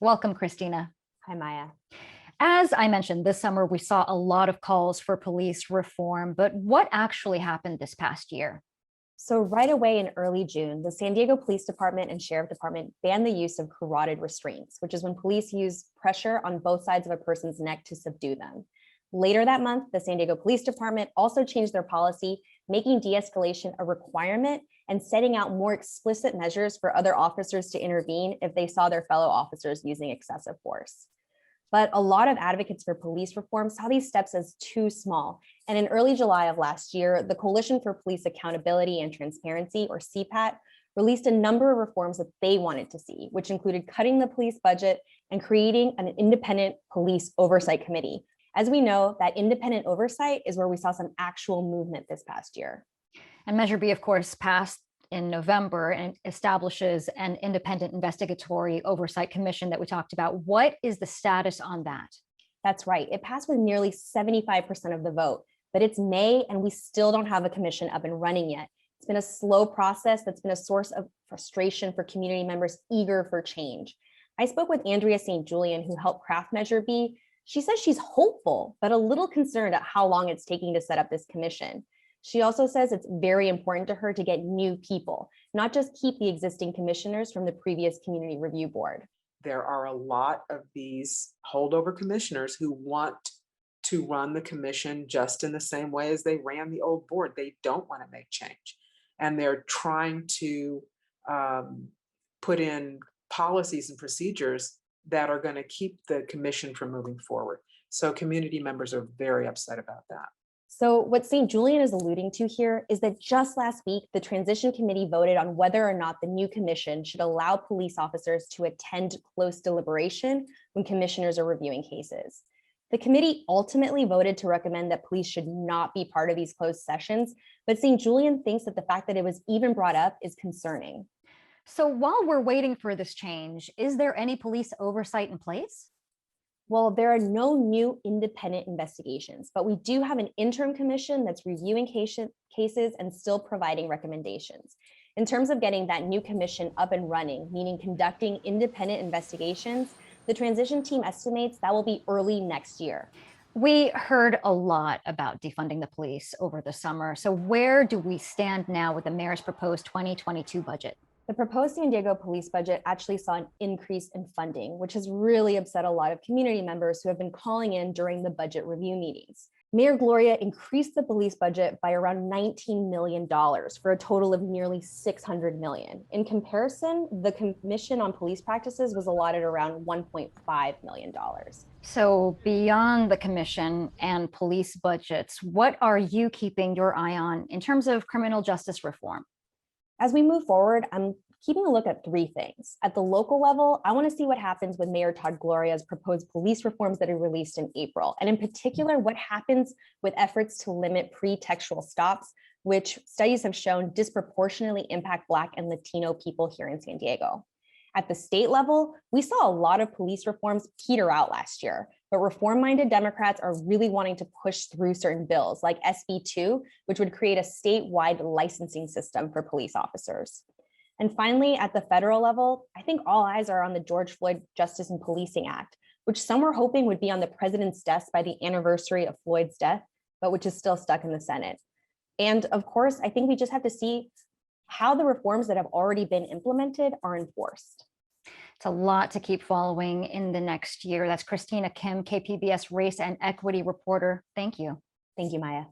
Welcome, Cristina. Hi, Maya. As I mentioned, this summer we saw a lot of calls for police reform, but what actually happened this past year? So right away in early June, the San Diego Police Department and Sheriff Department banned the use of carotid restraints, which is when police use pressure on both sides of a person's neck to subdue them. Later that month, the San Diego Police Department also changed their policy, making de-escalation a requirement and setting out more explicit measures for other officers to intervene if they saw their fellow officers using excessive force. But a lot of advocates for police reform saw these steps as too small. And in early July of last year, the Coalition for Police Accountability and Transparency, or CPAT, released a number of reforms that they wanted to see, which included cutting the police budget and creating an independent police oversight committee. As we know, that independent oversight is where we saw some actual movement this past year. And Measure B, of course, passed in November and establishes an independent investigatory oversight commission that we talked about. What is the status on that? That's right. It passed with nearly 75% of the vote, but it's May and we still don't have a commission up and running yet. It's been a slow process that's been a source of frustration for community members eager for change. I spoke with Andrea St. Julian, who helped craft Measure B. She says she's hopeful, but a little concerned at how long it's taking to set up this commission. She also says it's very important to her to get new people, not just keep the existing commissioners from the previous community review board. There are a lot of these holdover commissioners who want to run the commission just in the same way as they ran the old board. They don't want to make change. And they're trying to put in policies and procedures that are going to keep the commission from moving forward. So community members are very upset about that. So what St. Julian is alluding to here is that just last week, the transition committee voted on whether or not the new commission should allow police officers to attend close deliberation when commissioners are reviewing cases. The committee ultimately voted to recommend that police should not be part of these closed sessions, but St. Julian thinks that the fact that it was even brought up is concerning. So while we're waiting for this change, is there any police oversight in place? Well, there are no new independent investigations, but we do have an interim commission that's reviewing cases and still providing recommendations. In terms of getting that new commission up and running, meaning conducting independent investigations, the transition team estimates that will be early next year. We heard a lot about defunding the police over the summer. So where do we stand now with the mayor's proposed 2022 budget? The proposed San Diego police budget actually saw an increase in funding, which has really upset a lot of community members who have been calling in during the budget review meetings. Mayor Gloria increased the police budget by around $19 million for a total of nearly $600 million. In comparison, the Commission on Police Practices was allotted around $1.5 million. So beyond the commission and police budgets, what are you keeping your eye on in terms of criminal justice reform? As we move forward, I'm keeping a look at three things. At the local level, I want to see what happens with Mayor Todd Gloria's proposed police reforms that are released in April. And in particular, what happens with efforts to limit pretextual stops, which studies have shown disproportionately impact Black and Latino people here in San Diego. At the state level, we saw a lot of police reforms peter out last year, but reform-minded Democrats are really wanting to push through certain bills like SB 2, which would create a statewide licensing system for police officers. And finally, at the federal level, I think all eyes are on the George Floyd Justice and Policing Act, which some were hoping would be on the president's desk by the anniversary of Floyd's death, but which is still stuck in the Senate. And of course, I think we just have to see how the reforms that have already been implemented are enforced. It's a lot to keep following in the next year. That's Cristina Kim, KPBS race and equity reporter. Thank you. Thank you, Maya.